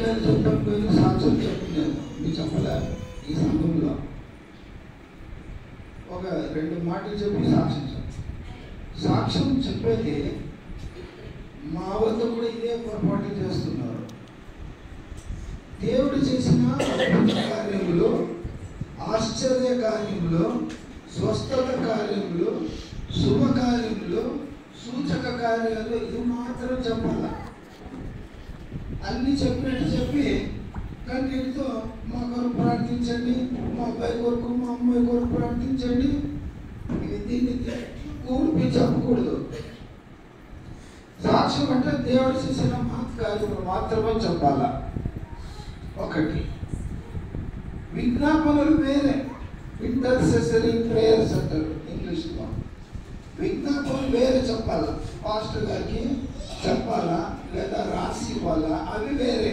వాక్యాలు చెప్పకపోయినా సాక్ష్యం చెప్పలేదు. మీరు చెప్పలే. ఈ సంఘంలో ఒక 2 మాటలు చెప్పి సాక్ష్యం చెప్పేది మా వద్ద కూడా ఇదే పొరపాటు చేస్తున్నారు. దేవుడు చేసిన అద్భుత కార్యములు, ఆశ్చర్య కార్యములు, స్వస్థత కార్యములు, శుభకార్యములు, సూచక కార్యాలు ఇవి మాత్రం చెప్పాల. అన్ని చెప్పినట్టు చెప్పి కన్నీటితో మా కొరకు ప్రార్థించండి, మా అబ్బాయి కొరకు మా అమ్మాయి కొరకు ప్రార్థించండి, దీన్ని కూడిపి చెప్పకూడదు. సాక్ష్యం అంటే దేవుడు చేసిన మహత్కార్యములు మాత్రమే చెప్పాలా. ఒకటి విజ్ఞాపనలు వేరే, ఇంటర్సెసరీ ప్రేయర్స్ అంటారు ఇంగ్లీష్లో. విజ్ఞాపనలు వేరే చెప్పాలా, పాస్టర్ గారికి చెప్పాలా లేదా రాసి ఇవ్వాలా, అవి వేరే.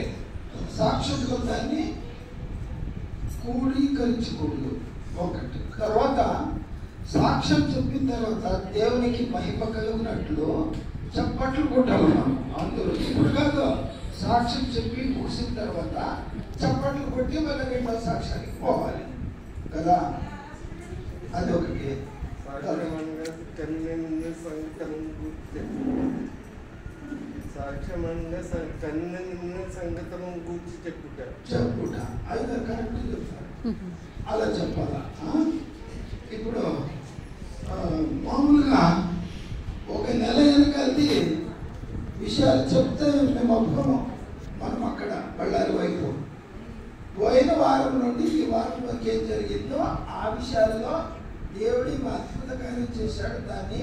సాక్ష్యంలో దాన్ని కూడీకరించకూడదు. ఒకటి. తర్వాత సాక్ష్యం చెప్పిన తర్వాత దేవునికి మహిమ కలిగినట్లు చప్పట్లు కొట్టాలి మనం అందరూ. ఇప్పుడు కాదు, సాక్ష్యం చెప్పి ముగిసిన తర్వాత చప్పట్లు కొట్టి మళ్ళీ రెండో సాక్ష్యానికి పోవాలి కదా. అదొకటి. చెప్పుట అది కరెక్ట్ చెప్తారు, అలా చెప్పాలా. ఇప్పుడు మామూలుగా ఒక నెల వెనకాలి విషయాలు చెప్తే మేము ఒప్పుకోము. మనం అక్కడ బళ్ళారి వైపు పోయిన వారం నుండి ఈ వారం వరకు ఏం జరిగిందో ఆ విషయాల్లో దేవుడి అద్భుత కార్యం చేశాడు. దాన్ని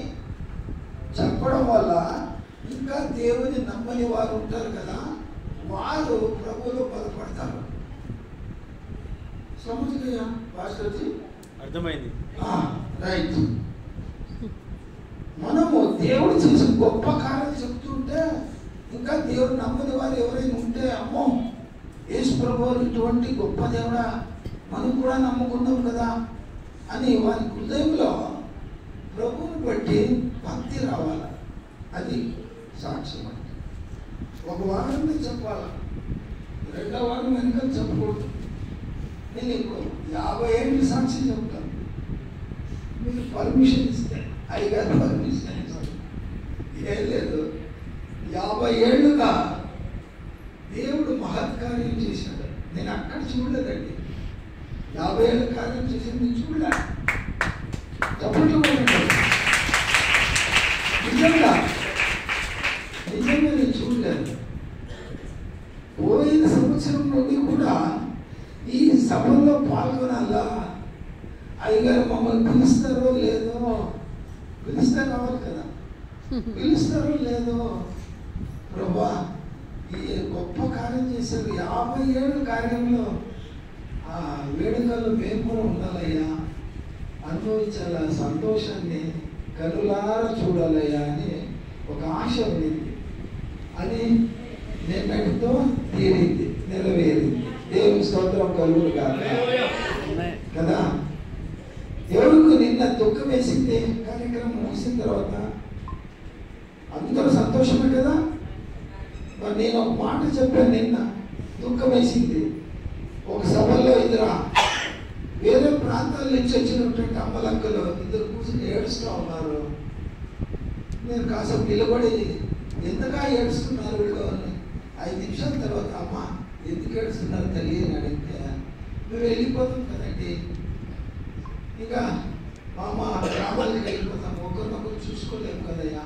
చెప్పడం వల్ల ఇంకా దేవుని నమ్మని వారు ఉంటారు కదా, వారు ప్రభువులో బలపడతారు. సమझ భాస్కర్జీ? అర్థమైంది. రైట్. మనము దేవుడు చేసిన గొప్ప కార్యాలు చెప్తుంటే ఇంకా దేవుడు నమ్మని వారు ఎవరైనా ఉంటే, అమ్మో యేసు ప్రభువు ఇటువంటి గొప్ప దేవుడా మనం కూడా నమ్ముకున్నాం కదా అని వారి హృదయంలో ప్రభువుని బట్టి భక్తి రావాలి. అది సాక్ష్యం అంటే. ఒక వారం చెప్పాలి, రెండో వారం వెనుక చెప్పకూడదు. నేను ఇప్పుడు 50 ఏళ్ళు సాక్షి చెప్తాను, మీరు పర్మిషన్ ఇస్తే, అయ్యగారు పర్మిషన్ ఇస్తాను. ఏం లేదు, 50 ఏళ్ళుగా దేవుడు మహత్కార్యం చేశాడు. నేను అక్కడ చూడలేదండి. 50 ఏళ్ళ కార్యం చేసింది నేను చూడలే. తప్పట్లు నిజంగా నేను చూడలేదు. పోయిన సంవత్సరం నుండి కూడా ఈ సభలో పాల్గొనాలా, అయ్యగారు మమ్మల్ని పిలుస్తారో లేదో, పిలిస్తే కావాలి కదా, పిలుస్తారో లేదో, ప్రభా ఈ గొప్ప కార్యం చేశారు. 50 ఏళ్ళ కార్యంలో ఆ వేడుకల్లో మేము కూడా ఉండాలయ్యా, అనుభవించాల సంతోషాన్ని కనులారా చూడాలయ్యా అని ఒక ఆశ ఉంది. అని నిన్నటితో తీరింది, నెరవేరింది. దేవుని స్తోత్రం కలుగును కాక కదా. ఎవరికి నిన్న దుఃఖం వేసింది, కార్యక్రమం ముగిసిన తర్వాత అందరూ సంతోషమే కదా. మరి నేను ఒక మాట చెప్పాను, నిన్న దుఃఖం వేసింది. ఒక సభలో వేరే ప్రాంతాల నుంచి వచ్చినటువంటి అమ్మలక్కలు ఇద్దరు కూర్చొని ఏడుస్తూ ఉన్నారు. నేను కాసేపు నిలబడి ఎందుకా ఏడుస్తున్నారు వీళ్ళు అని 5 నిమిషాల తర్వాత, అమ్మ ఎందుకు ఏడుస్తున్నారు తల్లి అని అడిగితే, మేము వెళ్ళిపోతాం కదండి, ఇక మా గ్రామాలకు వెళ్ళిపోతాం, ఒకరినొకరు చూసుకోలేము కదయ్యా.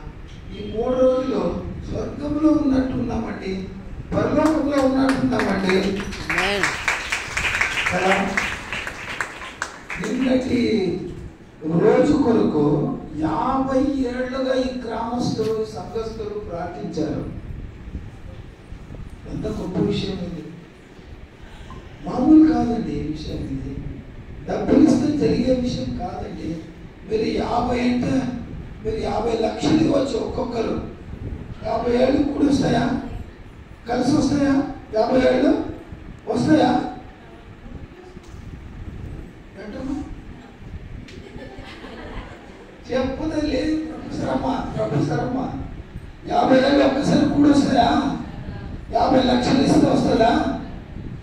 ఈ 3 రోజులు స్వర్గంలో ఉన్నట్టున్నామండి, పరలోకంలో ఉన్నట్టున్నామండి కదా. నిన్నటి రోజు కొరకు 50 ఏళ్లుగా ఈ గ్రామస్తులు సంఘస్థులు ప్రార్థించారు. ఎంత గొప్ప విషయం ఇది, మామూలు కాదండి ఈ విషయం. ఇది డబ్బులు ఇస్తే జరిగే విషయం కాదండి. మీరు 50 అంటే మీరు 50 లక్షలు ఇవ్వచ్చు ఒక్కొక్కరు. 50 ఏళ్ళు కూడా వస్తాయా, కలిసి వస్తాయా? 50 ఏళ్ళు వస్తాయా? చెప్పుదే లేదు. ప్రొఫెసర్ అమ్మ 50 ఏళ్ళు ఒక్కసారి కూడా వస్తాయా? 50 లక్షలు ఇస్తే వస్తుందా?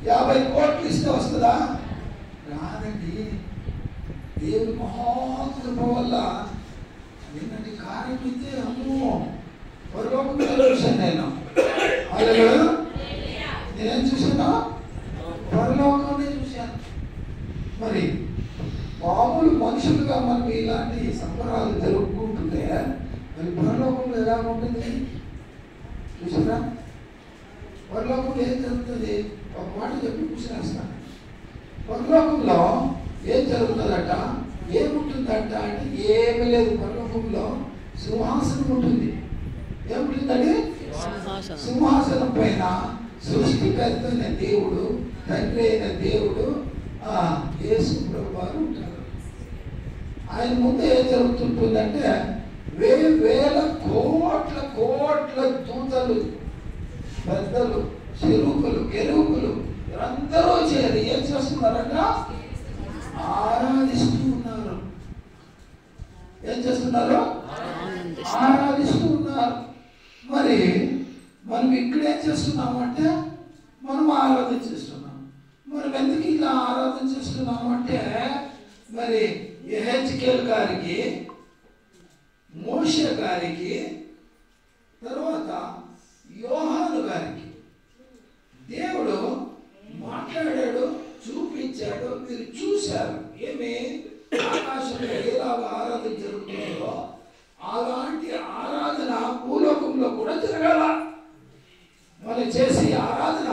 50 కోట్లు ఇస్తే వస్తుందా? రాదండి. దేవుని మహాకృప వల్ల నిన్నటి కార్యం అయితే అమ్మో పరలోకంలో చూశాను నేను. అలాగే నేనేం చూసాను? పరలోకంలో చూశాను. మరి మామూలు మనుషులుగా మనం ఇలాంటి సంబరాలు జరుపుకుంటుంటే మరి పరలోకంలో ఎలా ఉంటుంది చూసారా? పరలోకంలో ఏం జరుగుతుంది? ఒక మాట చెప్పి కూర్చునేస్తాను. పరలోకంలో ఏం జరుగుతుందట, ఏముంటుందట అంటే ఏమీ లేదు. పరలోకంలో సింహాసనం ఉంటుంది. ఏముంటుందండి? సింహాసనం పైన సృష్టికర్త అయిన దేవుడు, తండ్రి అయిన దేవుడు యేసు ప్రభువారు ఉంటారు. ఆయన ముందు ఏం జరుగుతుంటుందంటే వేల కోట్ల కోట్ల దూతలు, పెద్దలు, చెరుకులు, కెరూబులు అందరూ చేరి ఏం చేస్తున్నారట? ఆరాధిస్తూ ఉన్నారు. ఏం చేస్తున్నారు? ఆరాధిస్తూ ఉన్నారు. మరి మనం ఇక్కడ ఏం చేస్తున్నాము అంటే మనం ఆరాధన చేస్తున్నాం. మనం ఎందుకు ఇలా ఆరాధన చేస్తున్నాము అంటే మరి యెహెజ్కేలు గారికి, మోషే గారికి, తర్వాత యోహాను గారికి దేవుడు మాట్లాడాడు, చూపించాడు, మీరు చూశారు. ఏమి? ఆకాశంలో ఎలాగ ఆరాధన జరుగుతుందో అలాంటి ఆరాధన భూలోకంలో కూడా జరగాల. మనం చేసే ఆరాధన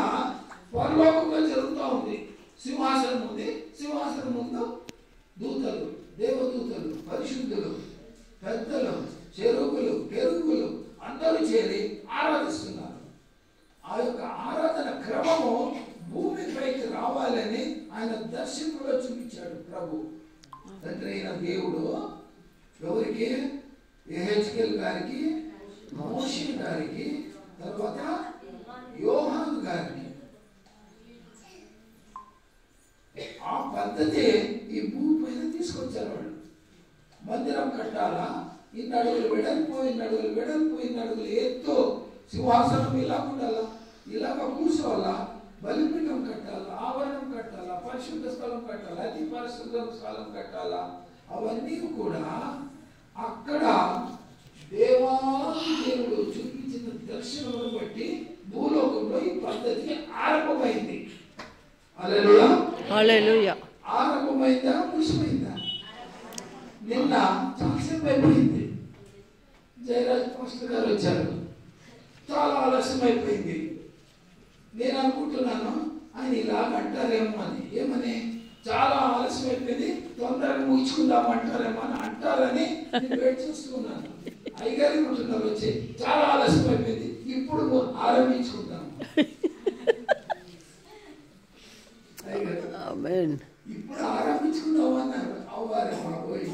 పరలోకంలో జరుగుతూ ఉంది. సింహాసనం ఉంది, సింహాసనం ముందు దూతలు, దేవదూతలు, పరిశుద్ధులు, పెద్దలు, చెరుకులు, కెరూబులు అందరూ చేరి ఆరాధిస్తున్నారు. ఆ యొక్క ఆరాధన క్రమము భూమిపైకి రావాలని ఆయన దర్శనంలో చూపించాడు ప్రభు. తండ్రి అయిన దేవుడు ఎవరికి? యెహెజ్కేలు గారికి, మోషే గారికి, తర్వాత యోహాను గారికి. ఆ పద్ధతి ఈ భూమి పైన తీసుకొచ్చారు వాళ్ళు. మందిరం కట్టాలా, ఇన్ని అడుగులు వెడల్పు, ఇన్ని అడుగులు వెడల్పు, ఇన్ని అడుగులు ఎత్తు, సింహాసనం ఇలా ఉండాలా, ఇలాగ కూర్చోవాలా, బలిపీఠం కట్టాలా, ఆవరణం కట్టాలా, పరిశుద్ధ స్థలం కట్టాలా, అతి పరిశుద్ధ స్థలం కట్టాలా. అవన్నీ కూడా అక్కడ దేవుడు చూపించిన దర్శనమును బట్టి భూలోకంలో ఈ పద్ధతి ఆరంభమైంది. హల్లెలూయా, హల్లెలూయా. ఆరంభమైందా? ముగిసిపోయిందా? నిన్న చాలాసేపు అయిపోయింది. జయరాజ్ పాస్టర్ గారు వచ్చారు. చాలా ఆలస్యం అయిపోయింది. నేను అనుకుంటున్నాను ఆయన ఇలాగ అంటారేమో అని. ఏమని? చాలా ఆలస్యం అయిపోయింది, తొందరగా ముగించుకుందాం అంటారేమో అని అంటారని నేను వెయిట్ చేస్తున్నాను. అయ్యగారి ఉంటున్నారు వచ్చి, చాలా ఆలస్యం అయిపోయింది, ఇప్పుడు ఆరంభించుకుందాం. ఇప్పుడు ఆరంభించుకుందాం అన్నారు. అవ్వారేమో పోయి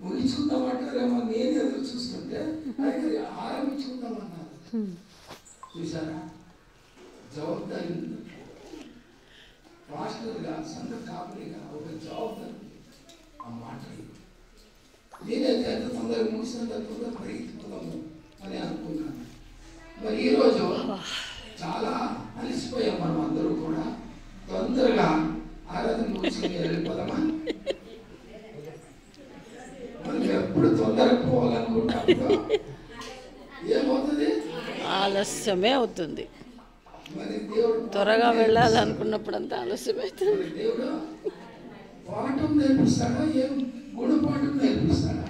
ముగించుకుందాం అంటారేమో నేను ఎదురు చూస్తుంటే అయ్యగారి ఆరంభించుకుందాం అన్నారు. చూసారా? జవాబుదారి పాస్టర్గా, సంఘ కాపరిగా ఒక జవాబుదారి ఆ మాటలు. నేనైతే ఎంత తొందరగా ముగిసినంత తొందరగా పరిగెత్తుకుందాము అని అనుకున్నాను. మరి ఈరోజు చాలా అలసిపోయాం మనం అందరూ కూడా. తొందరగా ఆరాధన ముగించుకుని వెళ్ళిపోదామా? మనం ఎప్పుడు తొందరగా పోవాలనుకుంటాము ఏమవుతుంది? ఆలస్యమే అవుతుంది. త్వరగా వెళ్ళాలనుకున్నప్పుడు అంతా ఆలస్యమవుతుంది. దేవుడు పాఠం నేర్పిస్తాడా? ఏం గుణపాఠం నేర్పిస్తాడా?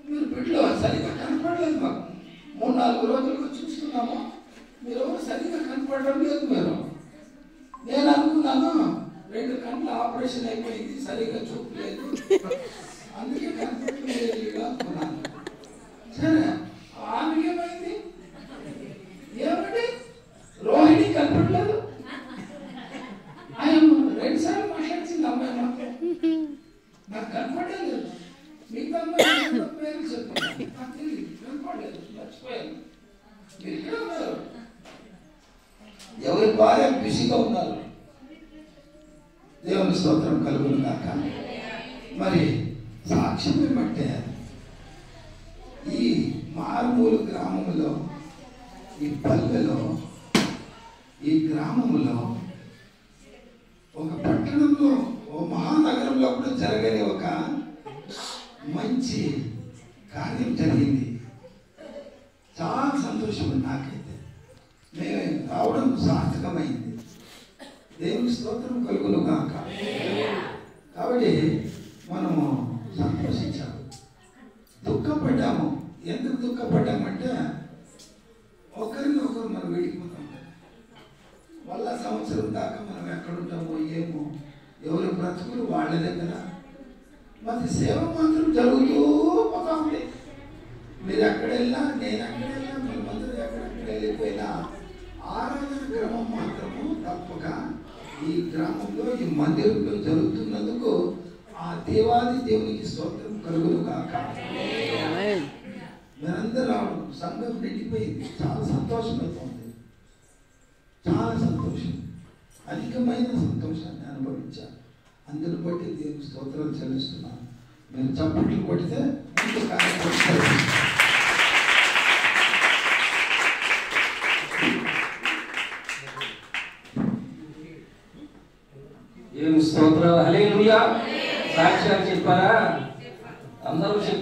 మీరు బిడ్డలో సరిగా కనపడలేదు. మాకు 3-4 రోజులుగా చూస్తున్నాము, మీరు సరిగా కనపడడం లేదు. నేను అనుకున్నాను 2 కళ్ళు ఆపరేషన్ అయిపోయింది, సరిగా చూపలేదు, అందుకే కనపడలేదు అనుకున్నాను. సరే, ఆమెకి ఏమైంది? ఏమండి? రోహిణి కనపడలేదు. ఆయన 2 సార్లు మాట్లాడుతుంది అమ్మాయి నాకు కనపడలేదు. మిగతా అమ్మాయి పేరు చెప్పాను, నాకు తెలియదు, కనపడలేదు, మర్చిపోయాను. మీరు ఇక్కడ ఉన్నారు, ఎవరి భార్య బిజీగా ఉన్నారు. దేవుని స్తోత్రం కలుగును గాక. మరి సాక్ష్యం ఏమంటే ఈ మారుమూల గ్రామంలో, ఈ పల్లెలో ఈ గ్రామంలో ఒక పట్టణంలో ఓ మహానగరంలో కూడా జరగని ఒక మంచి కార్యం జరిగింది. చాలా సంతోషం నాకైతే. మేము రావడం సార్థకమైంది. దేవుని స్తోత్రం కలుగును గాక. కాబట్టి మనము సంతోషించాము, దుఃఖపడ్డాము. ఎందుకు దుఃఖపడ్డామంటే ఒకరినొకరు మనం వేడిపోతాం. మళ్ళా సంవత్సరం దాకా మనం ఎక్కడుంటామో ఏమో, ఎవరి బ్రతుకులు వాళ్ళ దగ్గర. మరి సేవ మాత్రం జరుగుతూ పోతా ఉంది. మీరు ఎక్కడ వెళ్ళినా, నేను ఎక్కడ వెళ్ళినా, మనమందరూ ఎక్కడెక్కడ వెళ్ళిపోయినా ఆరాధన క్రమం మాత్రము తప్పక ఈ గ్రామంలో, ఈ మందిరంలో జరుగుతున్నందుకు ఆ దేవాది దేవునికి స్తోత్రం కలుగును కాక. మీరందరూ సంఘం నిండిపోయింది. చాలా సంతోషమవుతుంది, చాలా సంతోషం, అధికమైన సంతోషాన్ని అనుభవించాను. అందరూ బట్టి దేవుని స్తోత్రాలు చెల్లిస్తున్నాను. మీరు చప్పట్లు కొడితే ముందు కార్యక్రమం. ఏం స్తోత్రాలు, హల్లెలూయా. సాక్ష్యాలు చెప్పారా అందరూ?